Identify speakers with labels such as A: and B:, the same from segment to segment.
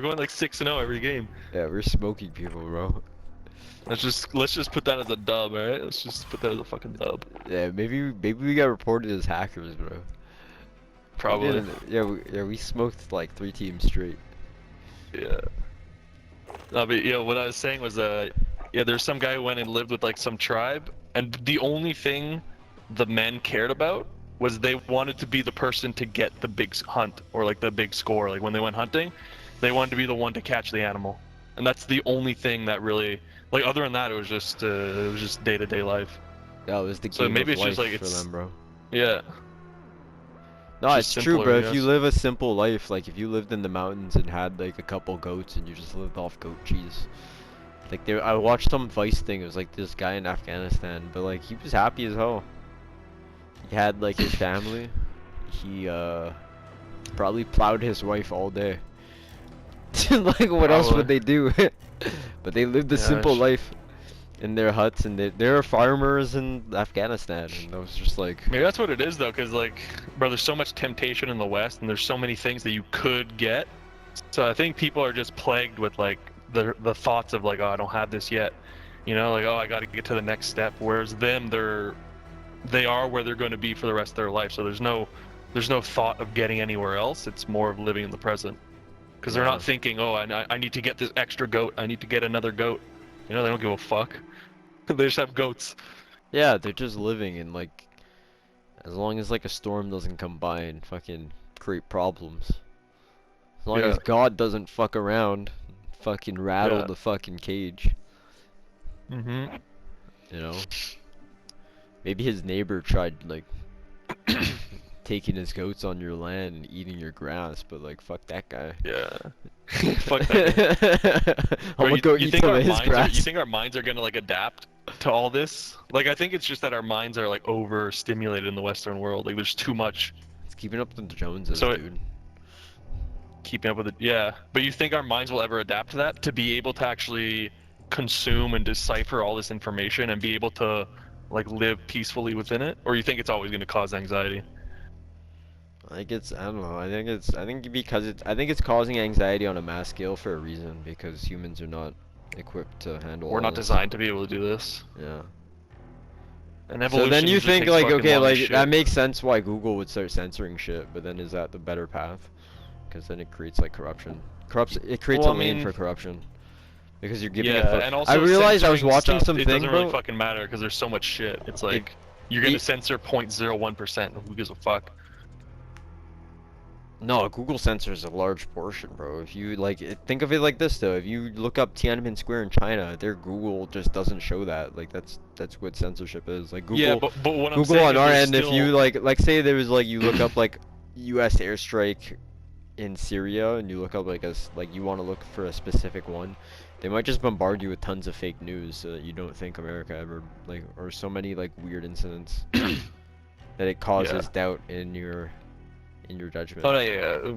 A: going like 6-0 every game.
B: Yeah, we're smoking people, bro.
A: Let's just put that as a dub, alright? Let's just put that as a fucking dub.
B: Yeah, maybe we got reported as hackers, bro.
A: Probably.
B: We smoked like 3 teams straight.
A: Yeah. No, but yeah, what I was saying was yeah, there's some guy who went and lived with like some tribe, and the only thing the men cared about was they wanted to be the person to get the big hunt or like the big score. Like when they went hunting, they wanted to be the one to catch the animal, and that's the only thing that really, like, other than that, it was just day-to-day life.
B: That was the
A: So
B: game
A: maybe
B: of
A: it's just
B: life
A: like
B: for them, bro.
A: yeah.
B: No, it's
A: Just
B: true,
A: simpler,
B: bro.
A: I
B: If you
A: guess.
B: live a simple life, like if you lived in the mountains and had like a couple goats and you just lived off goat cheese. Like I watched some Vice thing. It was like this guy in Afghanistan, but like he was happy as hell. He had like his family. He probably plowed his wife all day. Like what else would they do? But they lived a simple life in their huts, and they're farmers in Afghanistan, and I was just like,
A: Maybe that's what it is though, because like, bro, there's so much temptation in the West, and there's so many things that you could get. So I think people are just plagued with like the thoughts of like, oh, I don't have this yet, you know, like, oh, I got to get to the next step. Whereas them, they are where they're going to be for the rest of their life. So there's no thought of getting anywhere else. It's more of living in the present, because they're not thinking, oh, I need to get this extra goat. I need to get another goat. You know, they don't give a fuck. They just have goats.
B: yeah, they're just living, and like as long as like a storm doesn't come by and fucking create problems. As long as God doesn't fuck around, fucking rattle the fucking cage.
A: Mm-hmm.
B: You know? Maybe his neighbor tried like taking his goats on your land and eating your grass, but like fuck that guy.
A: Yeah. Fuck that guy.
B: I'm gonna go eat some of his grass.
A: You think our minds are gonna like adapt to all this? Like, I think it's just that our minds are like overstimulated in the Western world. Like, there's too much.
B: It's keeping up with the Joneses,
A: So
B: dude.
A: Keeping up with it, yeah. But you think our minds will ever adapt to that? To be able to actually consume and decipher all this information and be able to like live peacefully within it? Or you think it's always gonna cause anxiety?
B: I don't know. I think it's causing anxiety on a mass scale for a reason, because humans are not equipped to handle
A: We're
B: all
A: not
B: this.
A: designed to be able to do this.
B: Yeah.
A: And
B: So then you
A: usually
B: think
A: takes
B: like,
A: fucking
B: okay,
A: long as
B: like
A: shit.
B: that makes sense why Google would start censoring shit, but then is that the better path? Because then it creates like corruption. It creates a lane for corruption. Because you're giving
A: and also
B: I realized I was
A: censoring
B: watching
A: stuff,
B: something,
A: it doesn't
B: bro.
A: really fucking matter because there's so much shit. It's like you're gonna censor 0.01%. Who gives a fuck?
B: No, Google censors a large portion, bro. If you like, think of it like this though. If you look up Tiananmen Square in China, their Google just doesn't show that. Like that's what censorship is. Like Google,
A: Yeah, but what I'm
B: Google
A: saying
B: on
A: is
B: our
A: there's
B: end, if
A: still...
B: you like say there was like you look up like U.S. airstrike in Syria, and you look up like you want to look for a specific one, they might just bombard you with tons of fake news so that you don't think America ever like, or so many like weird incidents that it causes doubt in your judgment.
A: Oh yeah.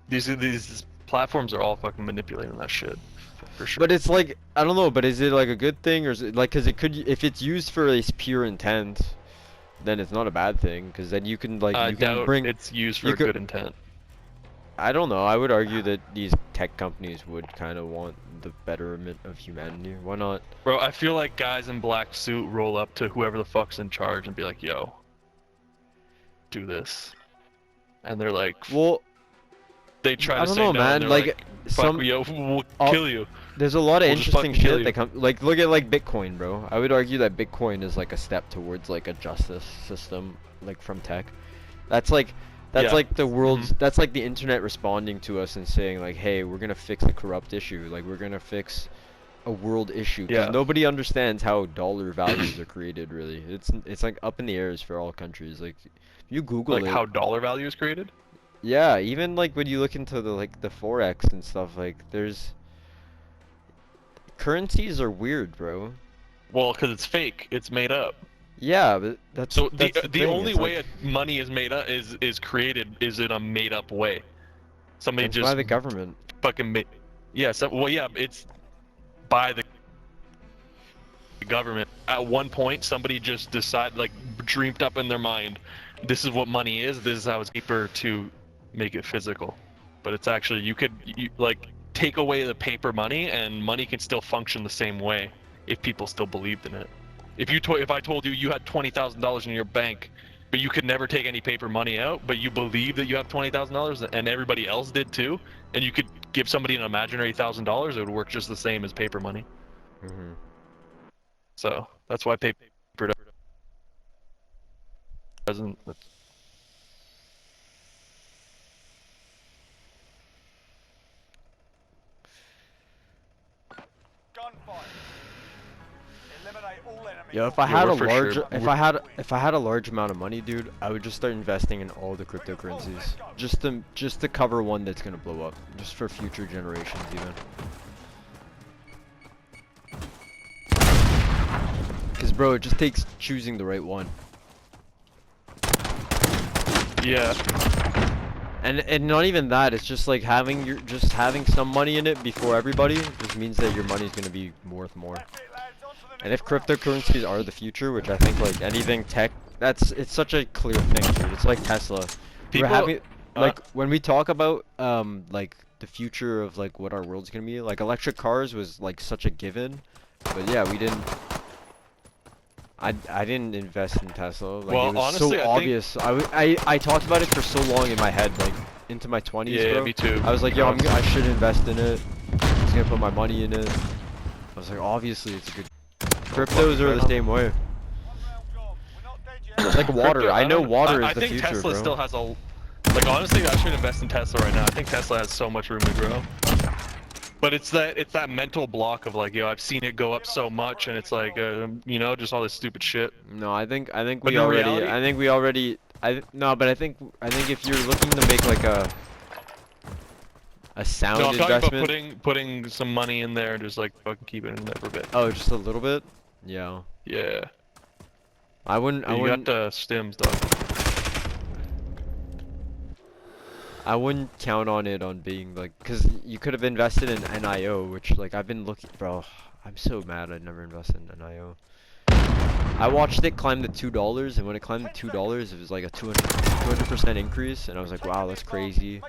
A: These platforms are all fucking manipulating that shit, for sure.
B: But it's like, I don't know, but is it like a good thing, or is it like, cause it could, if it's used for a pure intent, then it's not a bad thing, cause then you can like, you can bring...
A: it's used for a good intent.
B: I don't know, I would argue that these tech companies would kind of want the betterment of humanity. Why not?
A: Bro, I feel like guys in black suit roll up to whoever the fuck's in charge and be like, yo, do this. And they're like,
B: well,
A: they try to say
B: no,
A: no,
B: man.
A: and
B: Like
A: fuck, yo, we'll kill you.
B: There's a lot of interesting shit that
A: come.
B: like look at like Bitcoin, bro. I would argue that Bitcoin is like a step towards like a justice system, like from tech. That's like the world's that's like the internet responding to us and saying like, hey, we're gonna fix a corrupt issue. Like we're gonna fix a world issue. Because nobody understands how dollar values are created. Really, it's like up in the air for all countries. Like if you Google
A: like how dollar value is created.
B: Yeah, even like when you look into the the forex and stuff, like there's currencies are weird, bro.
A: Well, because it's fake, it's made up.
B: Yeah, but that's
A: so
B: the
A: the only way money is made up is created is in a made up way. Somebody just
B: by the government.
A: Fucking made. Yeah. So well, yeah, it's by the government. At one point, somebody just decided, like, dreamed up in their mind, this is what money is. This is how it's cheaper to make it physical. but it's actually like take away the paper money and money can still function the same way if people still believed in it. If I told you you had $20,000 in your bank, but you could never take any paper money out, but you believe that you have $20,000 and everybody else did too, and you could give somebody an imaginary $1,000, it would work just the same as paper money.
B: Mm-hmm.
A: So that's why paper doesn't.
B: Yo, if I
A: Yeah,
B: had a
A: we're for
B: large,
A: sure-
B: if I had a large amount of money, dude, I would just start investing in all the cryptocurrencies, just to cover one that's gonna blow up, just for future generations, even. Cause bro, it just takes choosing the right one.
A: Yeah.
B: And not even that, it's just like having some money in it before everybody just means that your money's gonna be worth more. And if cryptocurrencies are the future, which I think like anything tech, it's such a clear thing, dude. It's like Tesla.
A: People,
B: We're having like when we talk about like the future of like what our world's gonna be, like electric cars was like such a given, but yeah, we didn't. I didn't invest in Tesla. Like
A: well,
B: it was
A: honestly,
B: so obvious. I talked about it for so long in my head, like into my 20s,
A: yeah,
B: bro.
A: me too.
B: I was like, yo, I should invest in it. I was gonna put my money in it. I was like, obviously it's a good. Cryptos are the same way. It's like water. I know water is the future, bro.
A: I think Tesla still has a. Like honestly, I should invest in Tesla right now. I think Tesla has so much room to grow. But it's that mental block of like, yo, I've seen it go up so much, and it's like, you know, just all this stupid shit.
B: No, I think
A: But
B: we
A: in
B: already.
A: reality-
B: I think we already. No, but I think if you're looking to make like a sound
A: No, I'm talking
B: investment.
A: about putting some money in there and just like fucking keep it in there for a bit.
B: Oh, just a little bit. Yeah.
A: Yeah.
B: I wouldn't.
A: You got the stims, dog.
B: I wouldn't count on it on being like, cause you could have invested in NIO, which like I've been looking, bro. I'm so mad I never invested in NIO. I watched it climb to $2, and when it climbed to $2, it was like a 200% increase, and I was like, wow, that's crazy.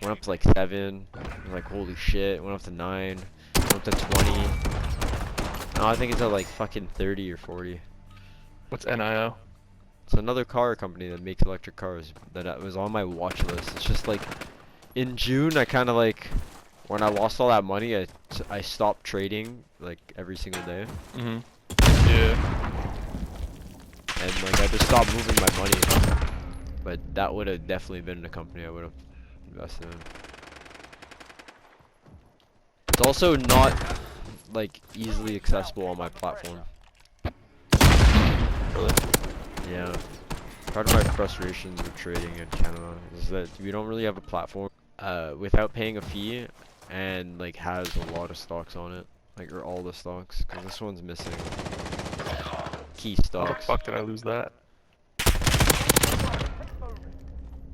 B: Went up to like 7. I was like, holy shit. Went up to 9. Went up to 20. Now I think it's at like fucking 30 or 40.
A: What's NIO?
B: It's another car company that makes electric cars that was on my watch list. It's just like, in June, I kind of like, when I lost all that money, I stopped trading like every single day.
A: Mhm. Yeah.
B: And like I just stopped moving my money. But that would have definitely been a company I would have invested in. It's also not like easily accessible on my platform.
A: Really?
B: Yeah. Part of my frustrations with trading in Canada is that we don't really have a platform without paying a fee and like has a lot of stocks on it. Like, or all the stocks, because this one's missing key
A: How the
B: stocks.
A: fuck did I lose that?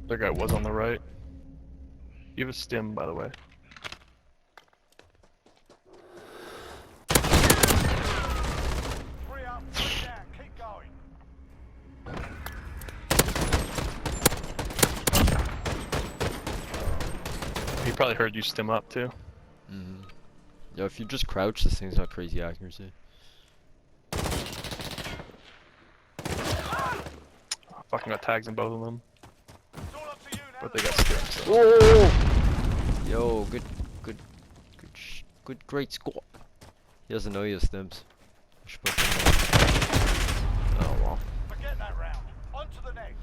A: That guy was on the right. You have a stim, by the way. He probably heard you stim up too.
B: Mm-hmm. Yo, if you just crouch, this thing's got crazy accuracy.
A: Fucking got tags in both of them. But they got stims. So.
B: Whoa! Yo, good, great score. He doesn't know he has stims. I should put them on. Oh well.
C: Forget that round. On to the next.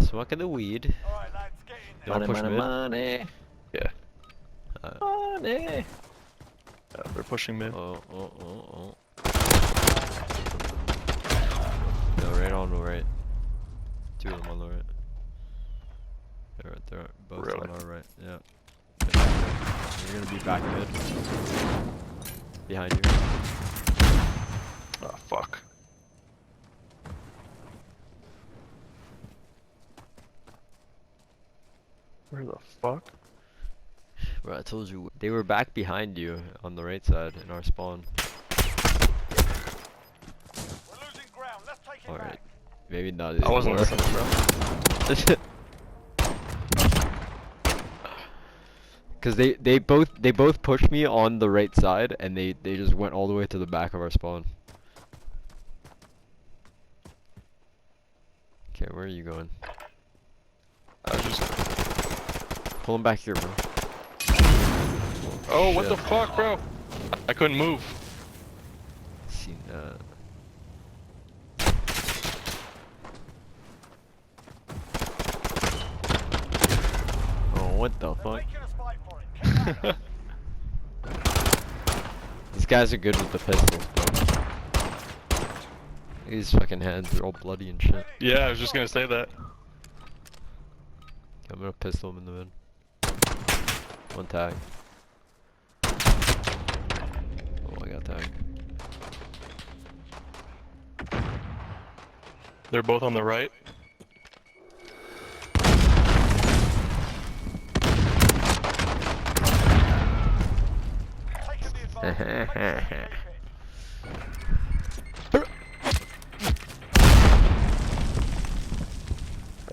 B: Smoking the weed.
C: Alright lads, get in
B: You wanna push mid?
A: money. Yeah.
B: Uh,
A: Money. They're pushing mid.
B: Oh. No, right on the right. 2 of them on the right. They're both
A: Really?
B: on our right. Yeah. You're gonna be back mid. Behind you.
A: Oh fuck. Where the fuck?
B: Bro, I told you they were back behind you on the right side in our spawn.
C: We're losing ground. Let's take it
B: Alright.
C: back.
B: Maybe not
A: I wasn't
B: anymore.
A: listening, bro.
B: Cause they both pushed me on the right side, and they just went all the way to the back of our spawn. Okay, where are you going?
A: I was just.
B: Pull him back here, bro.
A: Oh, what the
B: Shit.
A: fuck, bro? I couldn't move.
B: Seen that. Oh, what the
C: They're
B: fuck?
C: making us fight for it. Keep at it.
B: These guys are good with the pistols, bro. These fucking hands are all bloody and shit.
A: Yeah, I was just gonna say that.
B: I'm gonna pistol him in the mid. One tag. Oh, I got tagged.
A: They're both on the right.
C: Taking the advantage. Make sure you keep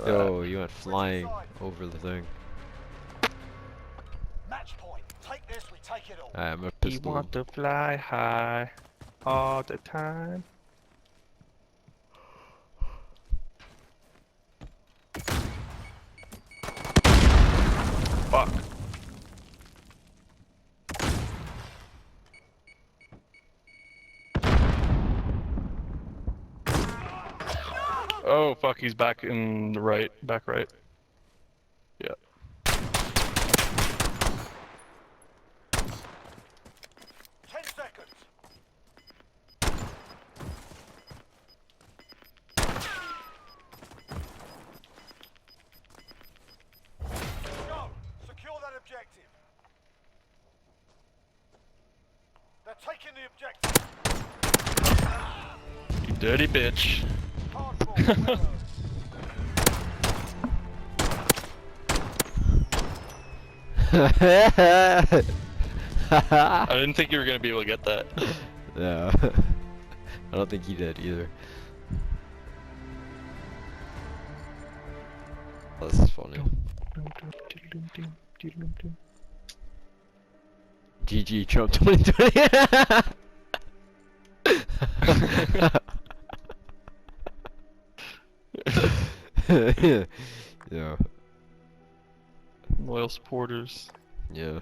C: it.
B: Yo, you went flying over the thing.
C: Match point. Take this, we take it all.
B: Alright, I'm gonna
A: You
B: pistol him.
A: want to fly high all the time. Fuck. Oh fuck, he's back in the right, back right. Yeah.
C: 10 seconds. Go. Secure that objective. They're taking the objective.
A: You dirty bitch.
C: Hardball.
A: I didn't think you were gonna be able to get that.
B: Yeah. I don't think he did either. Oh, this is funny. GG Trump 2020. Yeah.
A: Loyal supporters.
B: Yeah.